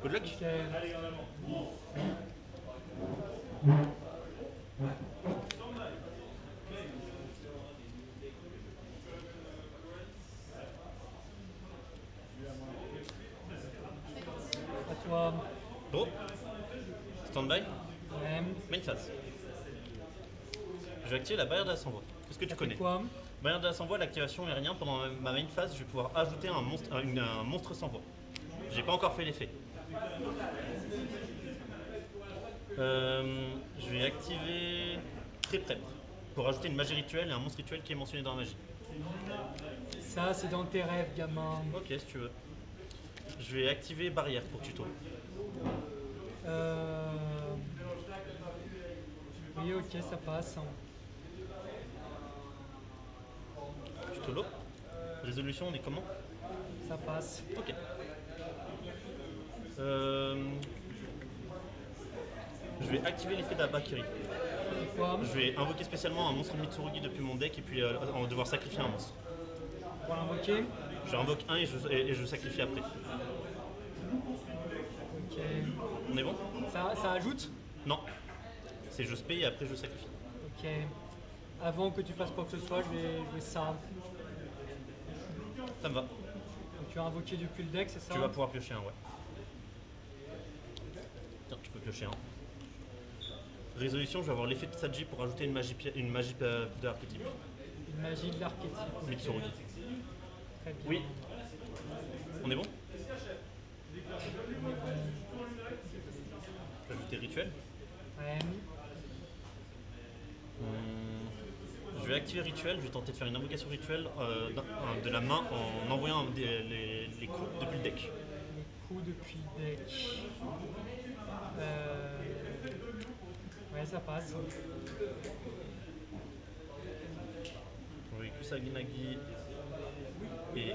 Good luck. Ok. À toi. Draw. Stand-by. Ouais. Main phase. Je vais activer la barrière de la sans-voix. Qu'est-ce que tu Ça fait connais? quoi? Barrière de la sans-voix, l'activation est rien. Pendant ma main phase, je vais pouvoir ajouter un monstre sans voix. J'ai pas encore fait l'effet. Je vais activer très prep pour ajouter une magie rituelle et un monstre rituel qui est mentionné dans la magie. Ça, c'est dans tes rêves, gamin. Ok, si tu veux. Je vais activer barrière pour tuto. Oui, ok, ça passe. Tuto l'eau. Résolution, on est comment? Ça passe. Ok. Je vais activer l'effet d'Abakiri. C'est quoi? Je vais invoquer spécialement un monstre Mitsurugi depuis mon deck et puis on va devoir sacrifier un monstre. Pour l'invoquer? Je invoque un et je sacrifie après. Ok. On est bon? Ça ajoute? Non. C'est je spé et après je sacrifie. Ok. Avant que tu fasses quoi que ce soit, je vais jouer ça. Ça me va. Donc, tu as invoqué depuis le deck, c'est ça? Tu vas pouvoir piocher un, ouais. Tiens, tu peux piocher un. Résolution, je vais avoir l'effet de Saji pour ajouter une magie de l'archétype. Une magie de l'archétype. Ok. Mitsurugi. Très bien. Oui. On est bon? Ajouter rituel. Ouais. Je vais activer rituel, je vais tenter de faire une invocation rituelle de la main en envoyant les coups depuis le deck. Les coups depuis le deck. Ouais, ça passe. Oui, Kusaginagi et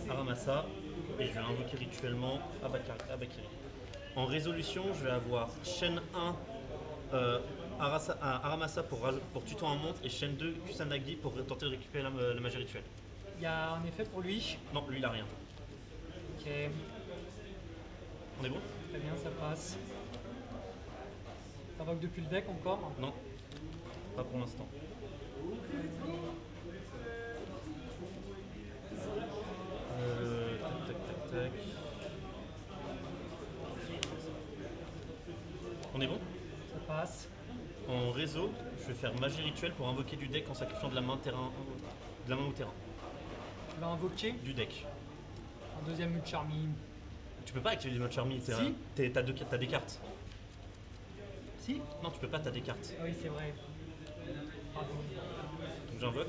Aramasa. Et je vais invoquer rituellement Abakiri. En résolution, je vais avoir chaîne 1 Aramasa pour tuto un monstre et chaîne 2 Kusanagi pour tenter de récupérer la magie rituelle. Il y a un effet pour lui. Non, lui il a rien. Ok. On est bon? Très bien, ça passe. T'invoques depuis le deck encore? Non, pas pour l'instant. Tac. On est bon? Ça passe. En réseau, je vais faire magie rituelle pour invoquer du deck en sacrifiant de la main au terrain. Tu vas invoquer Du deck. un deuxième Mute Charming. Tu peux pas activer du mode Charmy, Si. t'as des cartes. Si? Non, tu peux pas, t'as des cartes. Ah oui, c'est vrai. Pardon. Donc j'invoque,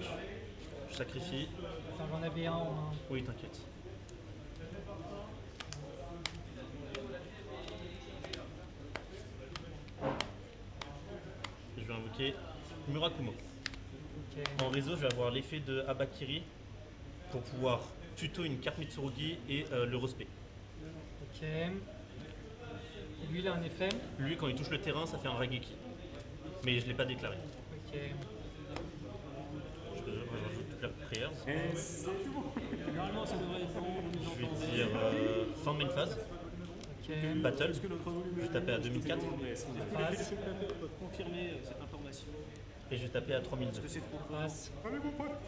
je sacrifie. Attends, j'en avais un en main. Oui, t'inquiète. Je vais invoquer Murakumo. Ok. En réseau, je vais avoir l'effet de Abakiri pour pouvoir tuto une carte Mitsurugi et le respect. Ok. Lui, il a un effet. Lui, quand il touche le terrain, ça fait un Rageki. Mais je l'ai pas déclaré. Ok. Je rajoute toute la prière. Et c'est tout bon. Normalement, ça devrait être bon, vous nous Je vais entendez. dire fin de main phase. Ok. Battle. Est-ce que notre volume Je vais taper à 2004. Est-ce que les Passe. téléspectateurs peuvent confirmer cette information? Et je vais taper à Est-ce 3002. que c'est trop fort? Passe. Allez, mon pote.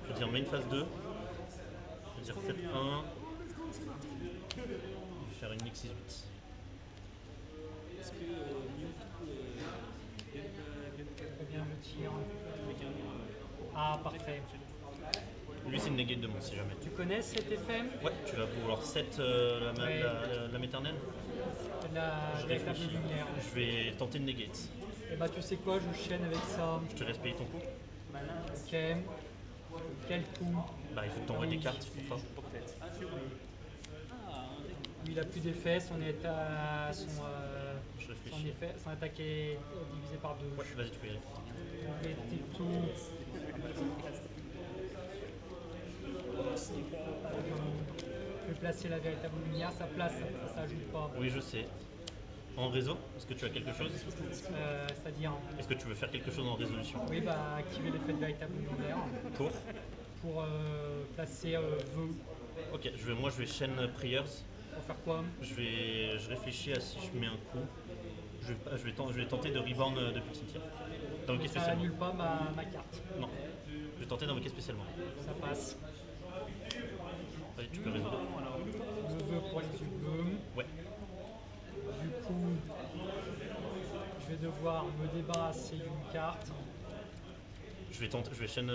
Je vais dire main phase 2. Je vais dire 7-1. Je vais faire une mix 6-8. Est-ce que Mewtwo Très bien, le tir. avec un nom Ah, parfait. Lui, c'est une negate de mon si jamais. Tu connais cet effet? Ouais, tu vas pouvoir set Ouais. la méternelle. La Je véritable réfléchis. lumière. Je vais tenter une negate. Et bah, tu sais quoi, je chaîne avec ça. Je te laisse payer ton coup. Ok. Quel coup? Bah, il faut que tu envoies des cartes pour ça. Ah, c'est vrai. Ah, Lui, il a plus d'effet, son état. Je Son réfléchis. effet, son attaque est divisé par 2. Ouais, vas-y, tu peux y aller. Et t'es tout. Je vais placer la véritable lumière, ça place, ça s'ajoute pas. Oui, je sais. En réseau, est-ce que tu as quelque chose? C'est-à-dire, Est-ce que tu veux faire quelque chose en résolution? oui, bah, activer l'effet de véritable lumière. Pour pour placer vœux. Ok, moi je vais chaîne Prayers. Pour faire quoi? Je réfléchis à si je mets un coup. Je vais tenter de reborn depuis le cimetière. D'invoquer Mais ça spécialement. annule pas ma carte. Non. Je vais tenter d'invoquer spécialement. Ça passe. Allez, tu peux résoudre. Le vœu pour les yeux. Ouais. Du coup, je vais devoir me débarrasser d'une carte. Je vais chaîne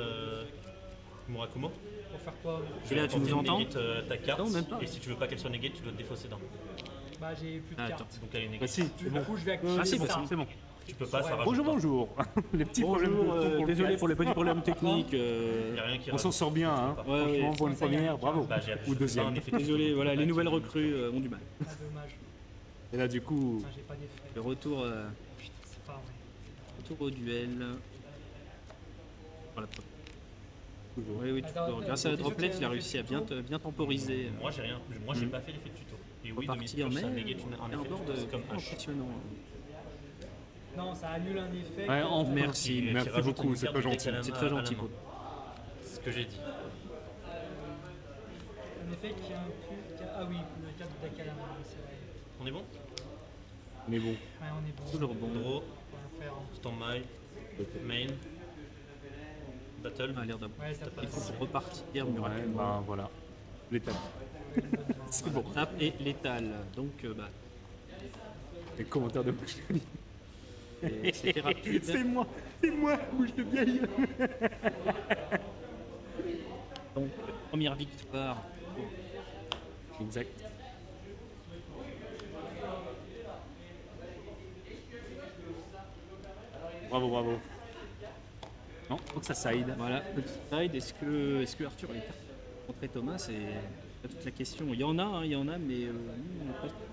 Murakumo. Pour faire quoi? Je Et là, vais tu nous tenter de entends? negate, ta carte. Non, même pas. Et si tu veux pas qu'elle soit negate, tu dois te défausser d'un. Bah j'ai plus de Ah, cartes. Donc elle est Bah negate. si, Du coup, je vais activer Ah si, ça. c'est bon. Tu peux pas, ça Ouais. rajoute Bonjour, pas. bonjour. Les petits problèmes de Bonjour, ton pour le désolé cast. pour les petits problèmes techniques. Y a rien qui On s'en rajoute. sort bien, hein. Ouais, Franchement, ouais. pour une première, bravo. Bah, j'ai Ou pas un deuxième. effet de Désolé, tout. voilà, les nouvelles recrues ont du mal. Ah, dommage. Et là, du coup, Enfin, j'ai pas d'effet. Le retour, Putain, c'est pas vrai. retour au duel. Voilà. toujours. Oui, oui, Attends, grâce à la attends, droplet, il a je réussi à fais le bien temporiser. Moi j'ai rien. Moi j'ai pas fait l'effet de tuto. Et oui, Repartir, mais ça negate un un effet. board C'est comme H. impressionnant. Non, ça annule un effet. Ouais, que- enfin. Merci, Qui Merci rajoute beaucoup, une c'est carte pas de deck gentil. à la c'est main- très à la gentil. main. Quoi. C'est ce que j'ai dit. Un effet qui inclut. Ah oui, la carte de deck à la main, c'est vrai. On est bon? Mais bon, Ouais, on est bon. Toujours bon. Draw, On va le faire. stand-by, main, battle. A l'air d'avoir. Ouais, ça Il passe. faut repartir ouais, miraculeusement. bah voilà. L'étape. C'est bon. Tape et létal. Donc, bah, Les commentaires de bouche de c'était rapide. C'est moi, bouche de vieille. Donc, première victoire. Exact. Bravo, bravo. Non, faut que ça side. Voilà, petit side. Est-ce que Arthur a les cartes contre Thomas? C'est toute la question. Il y en a, mais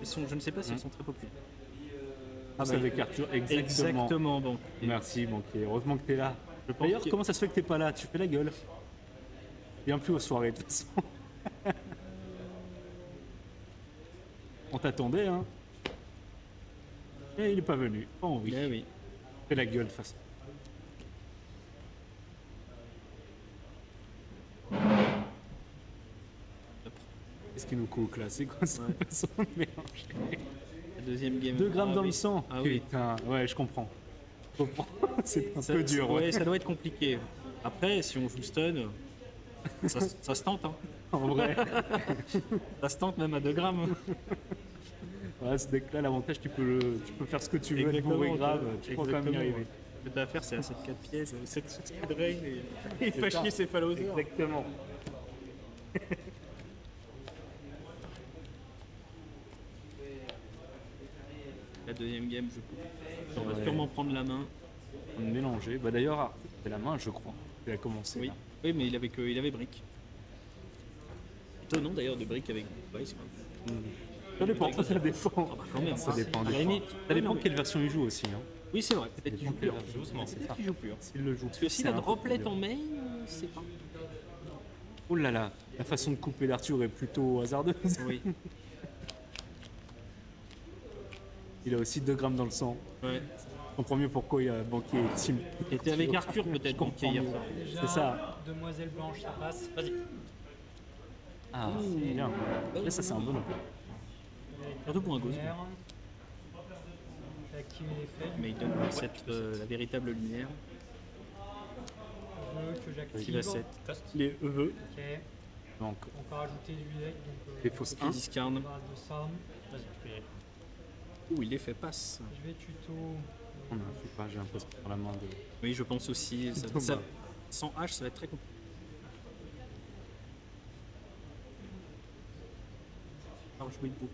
je ne sais pas si elles sont très populaires. Ah bah avec Arthur, exactement. Exactement, bon. Et Merci, banquier. Heureusement que t'es là. je pense D'ailleurs, que- comment ça se fait que t'es pas là? Tu fais la gueule. Viens plus aux soirées, de toute façon. On t'attendait, hein. Et il est pas venu. Pas envie. Eh oui. Fais la gueule, de toute façon. Qu'est-ce qu'il nous cook là? C'est quoi ça? Ouais. Mélange. La deuxième game. 2 grammes Ah dans oui. le sang. Ah oui. Putain, ouais, je comprends. Je comprends. C'est un Ça- peu dur. Ouais, Ouais. ça doit être compliqué. Après, si on joue stun, ça se tente. Hein. En vrai. Ça se tente même à 2 grammes. Ouais, ce deck-là, l'avantage, tu peux faire ce que tu veux, être Exactement, bourré grave, tu- tu peux quand même y exactement, arriver. ouais. Ce que tu as à faire, c'est à 7-4 pièces, 7 speed rain et C'est pas ça. chier ses Falloser. Exactement. La deuxième game, je peux. On va Ouais. sûrement prendre la main. On est mélangé. Bah d'ailleurs, Arthur, c'est la main, je crois. Il a commencé. Oui, là. oui, mais il avait brick. Étonnant d'ailleurs de brick avec. Ouais, c'est pas. Ça dépend, ça dépend. Ah bah quand même. Ça dépend À des la fois. limite, Ça dépend non, de mais- quelle version il joue aussi. Hein. Oui, c'est vrai. Peut-être qu'il joue pur. Doucement. C'est Peut-être ça. qu'il joue pur. S'il le joue Parce que si la droplet en main, c'est pas. Oh là là, la façon de couper d'Arthur est plutôt hasardeuse. Oui. Il a aussi 2 grammes dans le sang. Ouais. Je comprends mieux pourquoi il y a banquier et team. Et t'es avec Arthur peut-être comprends banquier hier mieux. soir. Déjà, C'est ça. Demoiselle Blanche, ça passe. Vas-y. Ah, c'est bien. Là, ça, c'est un bon emploi. Surtout pour un ghost. J'ai activé l'effet. Mais il donne la véritable lumière. Je veux que j'active. Qui va 7. Cost. Les EV. Ok. Donc, On peut rajouter du deck. Donc, les fausses Qui 1. discarne. on parle de ça. Vas-y, tu peux y aller. Ouh, il les fait passe. Je vais tuto. On a un flipage, j'ai l'impression sur la main de. Oui, je pense aussi. Thomas. Sans H, ça va être très compliqué. Alors, jouer debout.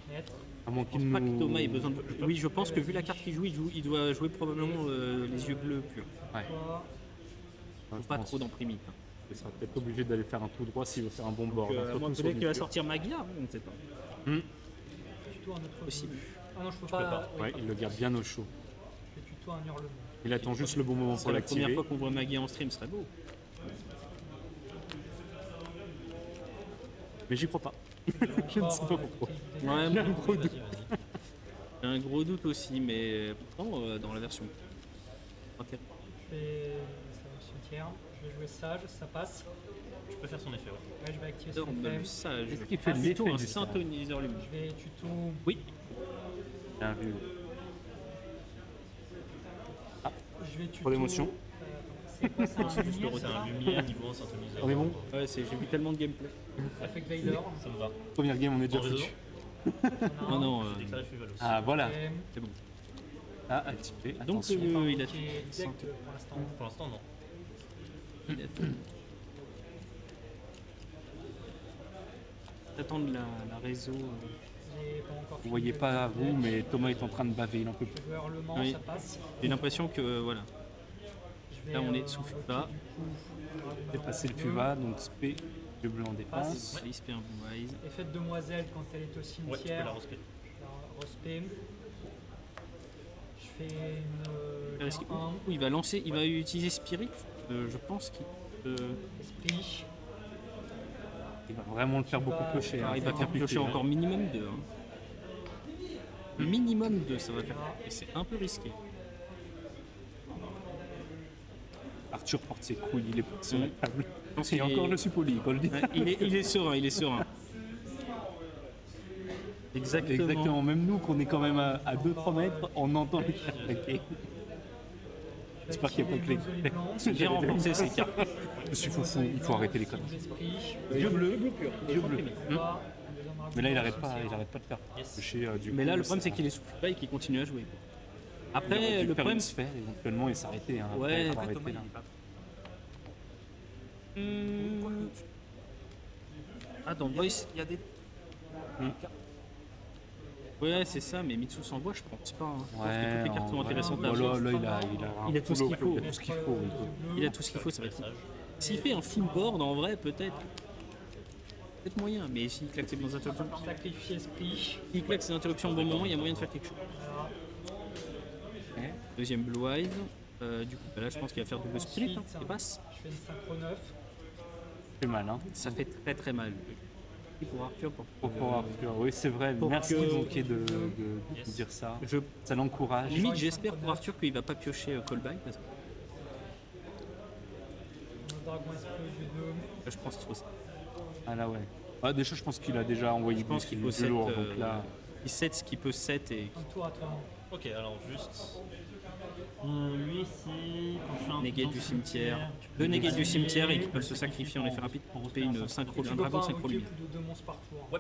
Mettre. À moins Je qu'il pense pas que nous. Thomas ait besoin de. Oui, je pense que vu la carte qu'il joue, il doit jouer probablement les yeux bleus purs. Ouais. Toi. Ouais, je Pas pense trop d'emprimite. hein. qu'il sera peut-être obligé d'aller faire un tout droit s'il veut faire un bon board. À surtout moins sur peut-être du qu'il va pur. sortir Magia, on ne sait pas. Tuto un autre. Possible. vœu. Ah non, je peux peux pas. pas. Oui, Ouais, il le garde bien au chaud. je fais tuto un hurlement. Il attend juste le bon moment C'est pour la première l'activer. fois qu'on voit Magia en stream, ce serait beau. Mais j'y crois pas. Je ne sais pas pourquoi. Ouais, J'ai un gros doute. Vas-y, vas-y. j'ai un gros doute aussi, mais pourtant, dans la version. Je fais ça au cimetière. Je vais jouer sage, ça passe. Tu peux faire son effet, ouais. Ouais, je vais activer son Dorme effet. le sage. Qu'est-ce qui fait Ah, l'effet Plutôt un du sage? synthoniseur lumineux. Je vais tuto. Oui, Bien vu. Je vais tuto. Pour l'émotion. C'est quoi, c'est un C'est juste le lumière, C'est ça un lumière niveau synthoniseur. On est bon? ouais, j'ai vu tellement de gameplay. Avec Vader. Ça me va. Première game, on est déjà En réseau foutu. Non, non, C'est déclaré Fuvalos. Ah, voilà. c'est bon. Ah, activé. Donc, Attention. il a qui est deck santé. pour l'instant. Pour l'instant, non. Il a tout. J'attends de la réseau. J'ai pas encore Vous voyez fini pas le vous, deck. mais Thomas est en train de baver, il en peut plus. Je vais hurlement, Oui. ça passe. J'ai l'impression que voilà. Je vais, Là, on est sous invoquer, Fuva. du coup, J'ai passé le Fuva, donc spé, le bleu en défense. Ouais. Spare Wise. Effet de demoiselle quand elle est au Ouais, tu peux cimetière. la respect. Je la respect. Je fais une. Est-ce qu'il- un Ou il va lancer, il va utiliser Spirit. Je pense qu'il esprit. Il va vraiment le faire beaucoup piocher. hein. il va C'est faire compliqué, piocher hein. encore minimum 2. Minimum 2, ça va faire. Et c'est un peu risqué. Arthur porte ses couilles, il est porté sur la table. Je pense Et qu'il encore, est- je suis poli, quand je dis. Ouais, il est serein, il est serein. Exactement. Exactement, même nous, qu'on est quand même à 2-3 mètres, on entend les faire claquer. J'espère qu'il n'y a pas que les. Bien renforcer ses cartes. Je suis fou, il faut arrêter les conneries. Yeux bleus, bleu pur. Yeux bleus. Mais là, il arrête pas de faire Yes. piocher. Du Mais coup, là, le problème, ça- c'est qu'il est sous pas et qu'il continue à jouer. il aurait Après, dû le faire problème, une sphère éventuellement et s'arrêter. Hein, après ouais, avoir arrêté, là. Ah, dans Voice, il y a des. Ouais, c'est ça, mais Mitsu sans voix, je pense pas. Hein. Je pense que toutes les cartes sont intéressantes à Là, jouer. là, Il a tout ce qu'il faut. Il a tout ce qu'il faut. Il a tout ce qu'il faut, ça va être. Sage. S'il fait un full board, en vrai, peut-être. Peut-être moyen, mais s'il claque ses bonnes interruptions. Sacrifier esprit. S'il claque ses interruptions au bon moment, il y a moyen de faire quelque chose. Voilà. Deuxième Blue Eyes. Du coup, bah là, je pense qu'il va faire double spirit. Hein, il passe. Je fais une synchro 9. C'est mal, hein. Ça fait très très mal. Et pour Arthur, Pour Arthur, oui, c'est vrai. pour Merci que- Bonquier de Yes. dire ça. je Ça l'encourage. limite, j'espère pour Arthur qu'il va pas piocher Callback parce que Mon dragon esprit au jeu 2. je pense qu'il faut ça. Ah là, ouais. Ah, déjà, je pense qu'il a déjà envoyé Je pense qu'il faut du 7. lourd. Donc là, Il set ce qu'il peut set et Un tour à toi. Ok, alors juste. Lui, c'est. Quand je fais un Negate dans du le cimetière. tu peux Deux negate du essayer, cimetière et qui tu peux peuvent se sacrifier en effet rapide pour refaire taper une un synchro, Tu un peux dragon pas synchro invoquer lumière. plus de 2 monstres par tour. Ouais.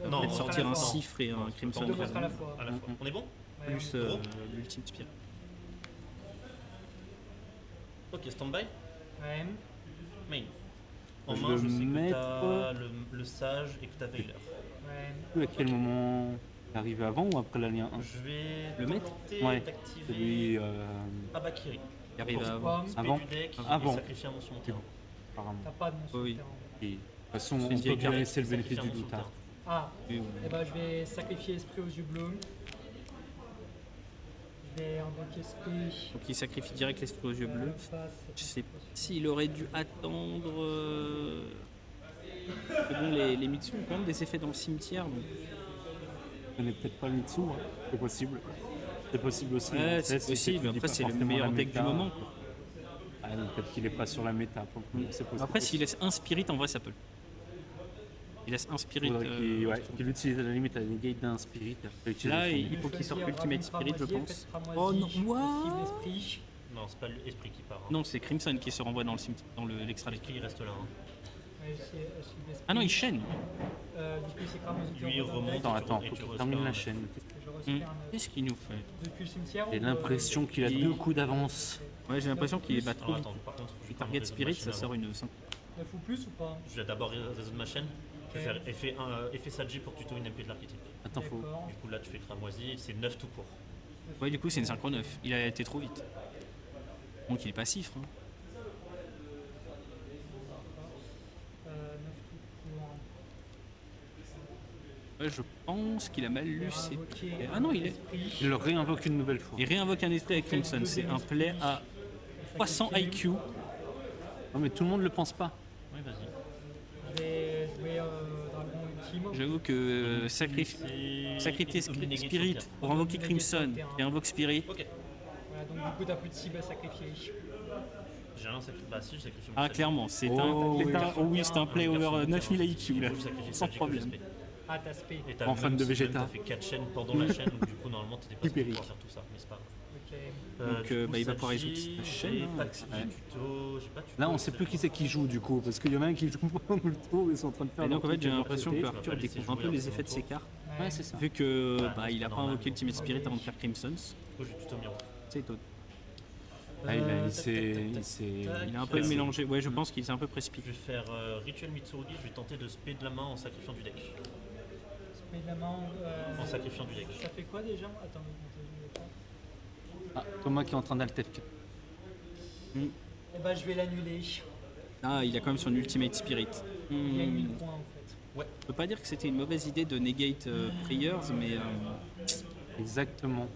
Non, Peut-être non, sortir à un la fois. cifre et un crimson Deux monstres à la Dragon, fois. À la fois. On est bon Ouais, plus on- l'ultime spire. Ok, stand-by. Ouais. Main. En Je main, vais je sais que mettre- t'as le sage et que t'as Veiler. Ouais. à quel moment arrivé avant ou après l'alien 1? Je vais Le maître tenter Ouais. d'activer Celui Abakiri. Il arrive Pour avant. Pomme. spé Avant. du deck Avant. et sacrifier un monstre sur mon terrain. apparemment. T'as pas de monstre Oui. terrain. Et de toute façon, C'est on une peut vieille bien carte. laisser le bénéfice du Sacrifier un doute. monstre Hein. sur Ah, Oui, et oui. bah je vais sacrifier esprit aux yeux bleus. Je vais invoquer esprit. Donc il sacrifie direct l'esprit aux yeux bleus. Je sais pas s'il aurait dû attendre. Mais bon, les Mitsu ont quand même des effets dans le cimetière. Donc... Je connais peut-être pas le Mitsu, hein. C'est possible. C'est possible aussi. Ouais, hein. c'est Tu sais, possible. tu dis Après, pas c'est le forcément meilleur la deck du méta. moment. Quoi. Ah, donc peut-être qu'il est pas sur la méta. pour le coup, c'est possible. Après, s'il laisse un spirit, en vrai, ça peut. Il laisse un spirit. Faudrait qu'il utilise à la limite à la negate d'un spirit. après utiliser Là, son- il faut qu'il sorte Ultimate Spirit, je pense. Oh Oh non, what? esprit. Non, c'est pas l'esprit qui part. hein. Non, c'est Crimson qui se renvoie dans le cimetière, dans l'extra deck. L'esprit il reste là. hein. Ouais, c'est Ah non, il chaîne. Du coup, c'est quand même Lui, il remonte. Attends, Et faut tu qu'il respires termine la un- chaîne. Je respire un Qu'est-ce qu'il nous fait? depuis le cimetière. J'ai ou, l'impression qu'il a il- 2 coups d'avance. Ouais, j'ai l'impression qu'il bat trop Alors vite. attends, par contre, je Il vais target prendre Spirit, Réseau de ça Machine sort avant. une 5. 9 ou plus ou pas? Je vais d'abord résoudre ma chaîne. Je vais Ok. faire effet Saji pour tuto une MP de l'archétype. Attends, faut. D'accord. Du coup, là, tu fais cramoisi, c'est 9 tout court. Ouais, du coup, c'est une synchro 9. Il a été trop vite. Donc, il est passif. Hein. 9 tout court. Ouais, je pense qu'il a mal lu ses. Invoquer Ah non, il est. esprit. Il le réinvoque une nouvelle fois. Il réinvoque un esprit avec Crimson. C'est un play à 300 IQ. Non, mais tout le monde le pense pas. Oui, vas-y. Je vais jouer dragon ultime. J'avoue que sacrifier Spirit pour invoquer Crimson et invoque Spirit. Ok. Voilà, donc du coup t'as plus de cible à sacrifier. J'ai rien sacrifié. Bah si, j'ai sacrifié mon Ah, Sage. clairement, c'est Oh, oui. oui, c'est un play over 9000 IQ là. Du coup, je sacrifie Sans Sage et problème. que je spé. Ah, t'as spé. Et t'as En fan même de si Vegeta. T'as fait 4 chaînes pendant la chaîne, donc du coup, normalement, t'étais pas censé Hyperique. pouvoir faire tout ça, mais c'est pas grave. Ok. Donc, Du coup, bah, il va pouvoir Saji, résoudre sa chaîne, j'ai hein, pas avec de sa- tuto, j'ai pas de tuto. Là, on sait plus qui c'est qui joue du coup, parce qu'il y en a un qui joue pendant le tour, ils sont en train de faire. Et donc en leur fait, j'ai truc de leur l'impression que côté. Arthur laisser découvre un jouer peu un les peu effets de mon ses tour. cartes. Ouais, c'est ça. Vu que Ah, bah, il a c'est pas normal. invoqué Ultimate Spirit avant de faire Crimsons. Du coup, j'ai tuto miroir. C'est étonnant. Ah, il tac, s'est. tac, Il tac, s'est. tac. Il a un peu Vas-y. mélangé. Ouais, je pense qu'il s'est un peu précipité. Je vais faire Rituel Mitsurugi, je vais tenter de spé de la main en sacrifiant du deck. Spé de la main. En sacrifiant du deck. Ça fait quoi déjà? Attends, Ah, Thomas qui est en train d'altef. eh ben, je vais l'annuler. Ah, il a quand même son Ultimate Spirit. Il y a 1000 points en fait. Je peux pas dire que c'était une mauvaise idée de negate Prayers, mais Exactement.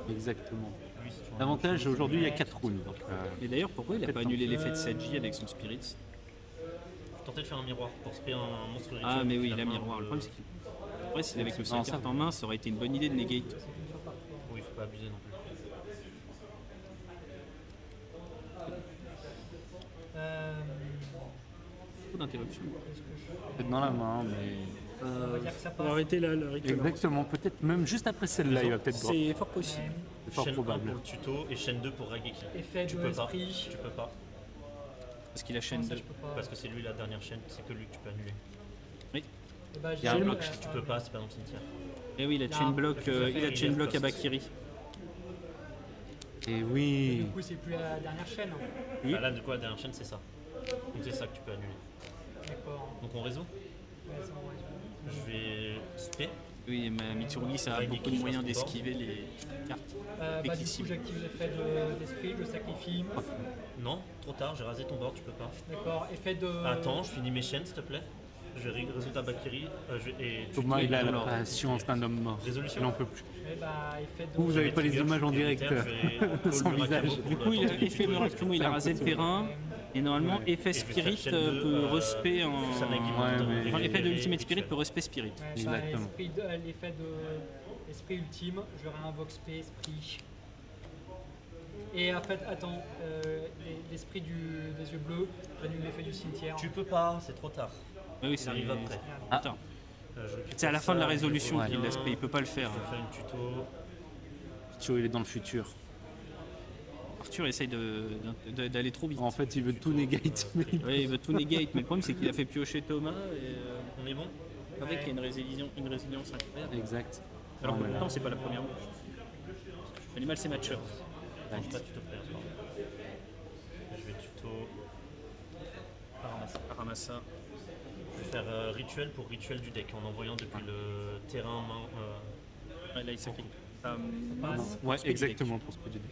Exactement. Lui, c'est toujours L'avantage la même aujourd'hui, il y a 4 rounds. Donc, mais d'ailleurs pourquoi il a pas annulé l'effet de Saji avec son Spirit? chose. Je tentais de faire un miroir pour spé un monstre rituel. Ah mais oui, il a finalement, miroir. Le problème c'est qu'il. Après, s'il avait que 5 Non, ça cartes va. en main, ça aurait été une bonne idée de negate. C'est une fois par fois. Oui, faut pas abuser non plus. Beaucoup d'interruptions. Qu'est-ce que je fais? peut-être dans la main, mais. On va dire que ça Faut passe. arrêter là le rituel. Exactement, peut-être même juste après celle-là, il va peut-être drop. C'est fort possible. C'est fort Chaîne 1 probable. pour le tuto et chaîne 2 pour Raigeki. Effet Tu de peux pas. esprit. Tu peux pas. Parce qu'il a chaîne Non, ça, 2. je peux pas. Parce que c'est lui la dernière chaîne, c'est que lui que tu peux annuler. Oui. Eh ben, Il y a un j'ai- bloc, Tu peux pas, c'est pas dans le cimetière. Et oui, il a Là, chain block, parce que ça fait il a chain reverse block à cost. Bakiri. Et Du oui. coup, c'est plus la dernière chaîne. Oui. Bah là, de quoi la dernière chaîne, c'est ça. Donc c'est ça que tu peux annuler. D'accord. Donc on résout. Ouais, ça, on va- Je vais spé. Oui, mais Mitsurugi, ça a Raigeki, beaucoup de je moyens passe ton d'esquiver les cartes. Bah, du coup, Équilibre. j'active l'effet d'esprit, je sacrifie. Non, trop tard, j'ai rasé ton board, tu peux pas. D'accord. Effet de. Attends, je finis mes chaînes, s'il te plaît. Je vais résoudre ta Bakiri. Et tu Thomas, il a la alors, patience d'un homme mort. Résolution. Il n'en peut plus. Eh bah, effet de. Vous Je avez vais pas les trigger, images en je vais direct, call son Murakamo visage. pour Du coup, il a tenter de effet tuto. Murakamo, il a rasé le terrain. Et normalement, Ouais. effet Et je vais Spirit faire chaîne deux, peut respect en. Sanagi, Ouais, mais- Enfin, l'effet de et- Ultimate et Spirit Rituel. peut respect Spirit. Ouais, Exactement. l'effet de esprit ultime, je réinvoque spé, esprit. Et en fait, attends, l'esprit des yeux bleus, j'annule l'effet du cimetière. Tu peux pas, c'est trop tard. Oui, oui, Il c'est arrive après. Attends. Je récupère C'est à la fin de la ça, résolution je Ouais. qu'il l'aspect, il peut pas le faire. Je vais faire une tuto. Arthur, il est dans le futur. Arthur essaye d'aller trop vite. En fait, il veut tout negate. Mais... Oui, il veut tout negate, mais le problème c'est qu'il a fait piocher Thomas et On est bon. avec une résilience incroyable. Exact. Alors que Ouais, pourtant c'est pas la première manche. L'animal c'est match-up. Non, pas tuto player, pardon. Je vais tuto. Paramassa. Aramasa. Je vais faire rituel pour rituel du deck en envoyant depuis le terrain main. Ouais, là il sacrifie. Ouais, exactement pour ce peu du deck.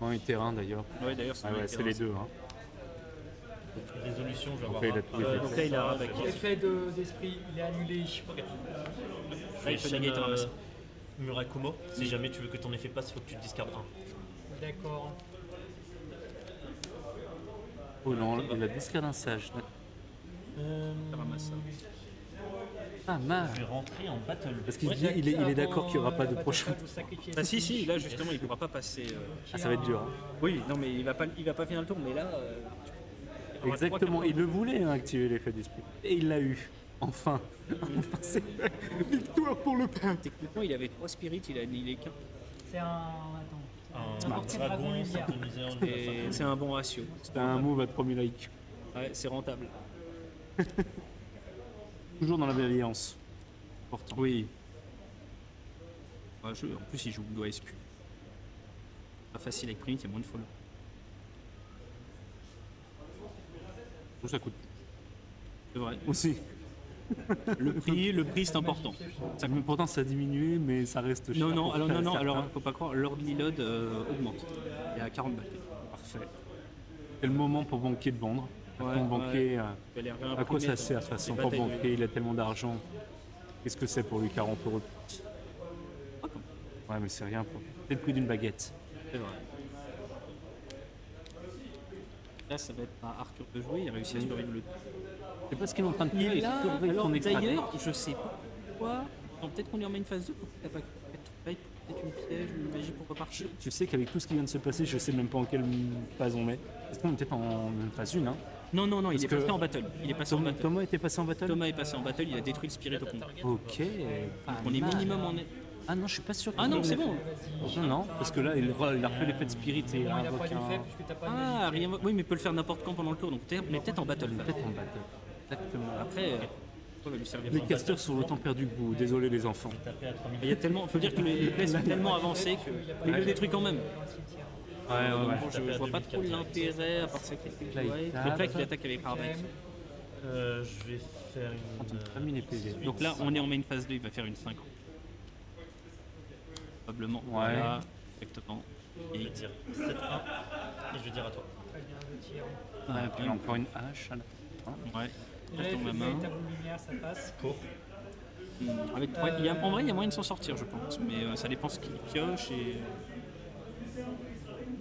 Non, et terrain d'ailleurs. Ouais, d'ailleurs c'est Ah ouais, c'est les deux. Hein. Résolution, je vais avoir. Après, il a tous les un- effets. Donc là, il a ça, rabaqué. je vais L'effet d'esprit, il est annulé. Ok. Là, il peut chaîne, negate Aramasa. Murakumo, si jamais tu veux que ton effet passe, il faut que tu te discardes un. D'accord. Oh non, il a discard un sage. Aramasa. Ah, mal. Je vais rentrer en battle. Parce qu'il se dit, il est d'accord qu'il n'y aura pas de prochain. Bah si si, là justement il pourra pas passer. Ah, ça va être dur. Hein. Oui, non mais il va pas finir le tour, mais là. il aura Exactement, 3-4 il le voulait hein, activer l'effet d'esprit. Et il l'a eu. Enfin. Enfin, c'est fait. Victoire pour le peuple. Techniquement il avait 3 spirits, il est qu'un. C'est un. Attends. Un Smart. dragon lumière. synchronisé en Et c'est un bon ratio. C'était un move à 3000 likes. Ouais, c'est rentable. Toujours dans la bienveillance. Important. Oui. En plus il joue Blue SQ. Pas facile avec Print, il y a moins de follow. Tout ça coûte. C'est vrai. Aussi. Le prix c'est important. Ça coûte pourtant ça a diminué, mais ça reste cher. Non, non, pour alors certains. alors faut pas croire, Lord Lilod augmente. Il est à 40 balles. Parfait. C'est le moment pour banquier de vendre. Ouais, Ton banquier, Il a l'air à quoi ça réimprimé, sert de toute façon c'est pour bataille de- banquier? Il a tellement d'argent. Qu'est-ce que c'est pour lui 40 euros de plus? Ah, bon, Ouais, mais c'est rien pour. C'est le prix d'une baguette. c'est vrai. Là, ça va être à Arthur de jouer, il a réussi à survivre le tour. C'est pas ce qu'il est en train de faire. Il là, surveille alors son extra deck. d'ailleurs, je sais pas pourquoi. Non, peut-être qu'on lui remet une phase 2 pour qu'il n'a pas peut-être une piège, une magie pour repartir. Tu sais qu'avec tout ce qui vient de se passer, je sais même pas en quelle phase on est. Est-ce qu'on est peut-être en phase 1 hein? Non, il Parce est que- passé en battle. Il est passé en battle. Thomas était passé en battle. Thomas est passé en battle, il a détruit le spirit au combat. Ok. On est minimum en. Ah non, je suis pas sûr. Ah non, c'est bon. Vas-y. Non, parce que là, il a refait l'effet de spirit et Non, il a pas invoqué d'effet un... puisque t'as pas de Ah, magie. rien. Oui, mais il peut le faire n'importe quand pendant le tour, donc on est peut-être en battle. Peut-être en battle. Exactement. Après, ça va lui servir. Les casters sont autant perdus que vous. Désolé les enfants. Taper à 3000. Il y a tellement, faut dire que les plays sont tellement avancés que il le détruit quand même. Dans le cimetière. Ouais. Bon, je vois pas trop l'intérêt à part sacrifier. Là, il Ouais. tape. Donc là, il attaque avec Harbeck. Je vais faire On une. a mis les PV. Donc là, on est en main phase 2, il va faire une 5. Probablement. Ouais. Voilà, exactement. Je vais Et dire 7-1 et je vais dire à toi. Très bien, je tire. Ouais, puis encore une hache. à la- ouais. Et là, Je il tourne fait ma une main. véritable lumière, ça passe. Cours. Avec, en vrai, il y a moyen de s'en sortir, je pense. Mais ça dépend ce qu'il pioche et.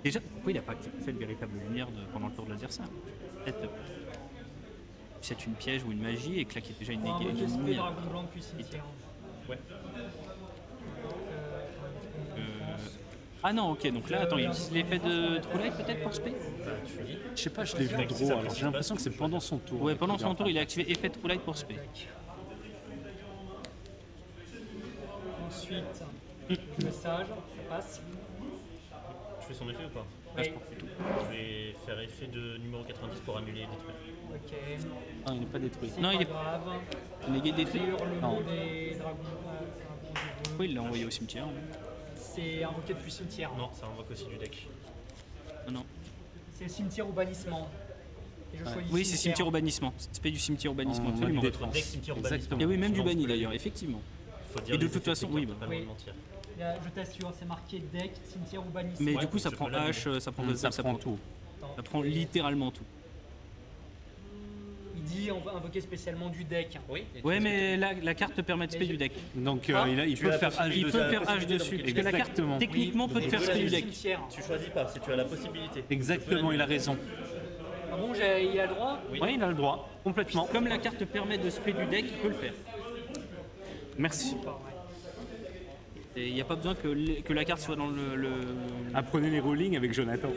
Déjà, pourquoi il n'a pas fait le véritable lumière pendant le tour de l'adversaire? Peut-être. C'est une piège ou une magie et claquer déjà une Pour négative. invoquer Spé Dragon Blanc depuis cimetière. Ouais. Ah non, ok, donc là, attends, il utilise l'effet de True Light peut-être pour Spé? Bah, tu lis. Je sais pas, je l'ai vu draw, alors j'ai l'impression que c'est pendant son tour. Ouais, pendant son tour, il a activé effet True Light pour Spé. Ensuite, le sage, ça passe. Tu fais son effet ou pas? Passe Oui. pour tout. Je vais faire effet de numéro 90 pour annuler et détruire. Ok. Ah, il n'est pas détruit. C'est Non, il pas est- grave. Négate détruit. Sur le Non. mot des dragons, Pourquoi il l'a envoyé au cimetière? c'est invoqué depuis cimetière. Non, ça invoque aussi du deck. Non, non. C'est cimetière ou bannissement. Et je choisis Oui, c'est cimetière au bannissement. Spé du cimetière au bannissement, En absolument. mode Votre deck cimetière au Exactement. Et oui, même du Souvent, banni vous pouvez- d'ailleurs, effectivement. Faut dire Et de les toute effets façon, techniques, oui, on peut bah. pas Oui. le mentir. Là, je t'assure, c'est marqué deck, cimetière ou bannissement. Mais Ouais, du coup, ça je prend peux l'amener. H, ça prend Ça ça prend prend tout. Ça prend littéralement tout. Il dit on va invoquer spécialement du deck. Oui. Ouais, mais la carte te permet de spé du deck. Donc Ah, il tu peut as la faire H possibilité Il de peut la faire H possibilité dessus, d'envoyer parce que la carte Exactement. techniquement peut te donc faire vous spé du l'avez deck. Cimetière. Tu choisis pas, si tu as la possibilité. Exactement, il a raison. Ah bon, il a le droit. Oui. Oui, il a le droit, complètement. Comme la carte te permet de spé du deck, il peut le faire. Merci. Pas vrai. Et il n'y a pas besoin que la carte soit dans le. Apprenez les rollings avec Jonathan.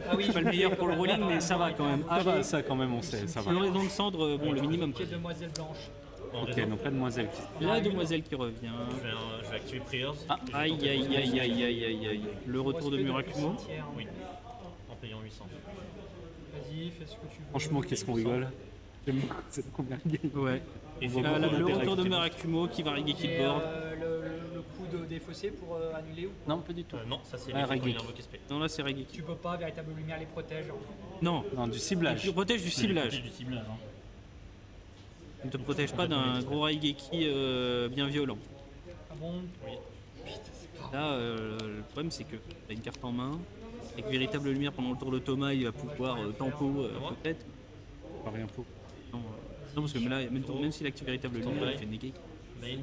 Ah oui, Pas le meilleur pour le rolling, mais ça va quand même. Ça va, ça quand même, on sait, ça va. Floraison de cendre, bon, le minimum. qui est demoiselle blanche. En Ok, raison, donc la demoiselle qui... La demoiselle qui revient. je vais activer Prayers. Ah, et je vais aïe, tenter aïe, de- aïe, aïe, aïe, aïe, aïe. Le retour de Respect Murakumo. depuis cimetière. Oui. En payant 800. Vas-y, fais ce que tu veux. Franchement, qu'est-ce qu'on rigole. J'aime beaucoup cette première game. Ouais. Et On c'est va beaucoup Le d'intérêt retour de actif. Murakumo qui va riguer Et Killboard. le coup de défaussé pour annuler ou Non, pas du tout. Non, ça c'est Ah, l'effet quand il Regeek. a invoqué spé. Non, là c'est Reigeki. tu peux pas, véritable lumière les protège. Non, Non, du il ciblage. te protège du ciblage. Du ciblage. Hein. Il ne te protège pas d'un gros Raigeki bien violent. Ah bon. Là, le problème c'est que tu as une carte en main. Avec véritable lumière pendant le tour de Thomas, il va pouvoir tempo peut-être. Pas rien pour. Non, non, parce que là, même s'il active véritable lumière, il fait néguer. Main.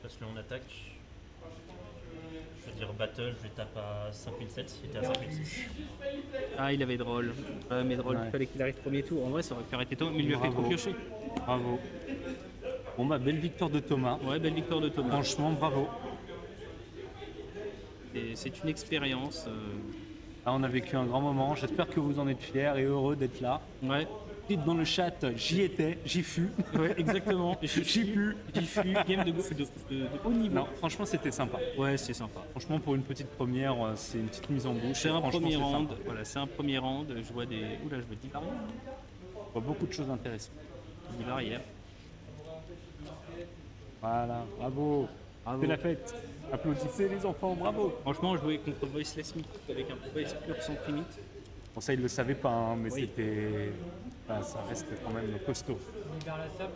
Passe-le en attaque. Je veux dire battle, je vais taper à 5007 s'il était à 5006. Ah, il avait drôle. Ouais, mais drôle, Ouais. il fallait qu'il arrive premier tour. En vrai, ça aurait pu arrêter Thomas, mais il lui a fait Bravo. trop piocher. Bravo. Bon bah, belle victoire de Thomas. Ouais, belle victoire de Thomas. Franchement, bravo. Et c'est une expérience. Là, on a vécu un grand moment. J'espère que vous en êtes fiers et heureux d'être là. Ouais, Dites dans le chat, j'y étais, j'y fus. ouais, exactement. J'y fus, game de haut niveau. Non, franchement, c'était sympa. Ouais, c'est sympa. Franchement, pour une petite première, c'est une petite mise en bouche. C'est un Franchement, premier c'est round. sympa. Voilà, c'est un premier round. Je vois des. Oula, je vois 10 barrières. On voit beaucoup de choses intéressantes. 10 barrières. Voilà, bravo. Bravo. C'est la fête. Applaudissez les enfants, bravo. Franchement, jouer contre Voiceless Myth avec un voice pur sans primite. Bon, ça, ils le savaient pas, hein, mais Oui. c'était. Enfin, ça reste quand même costaud. On libère la table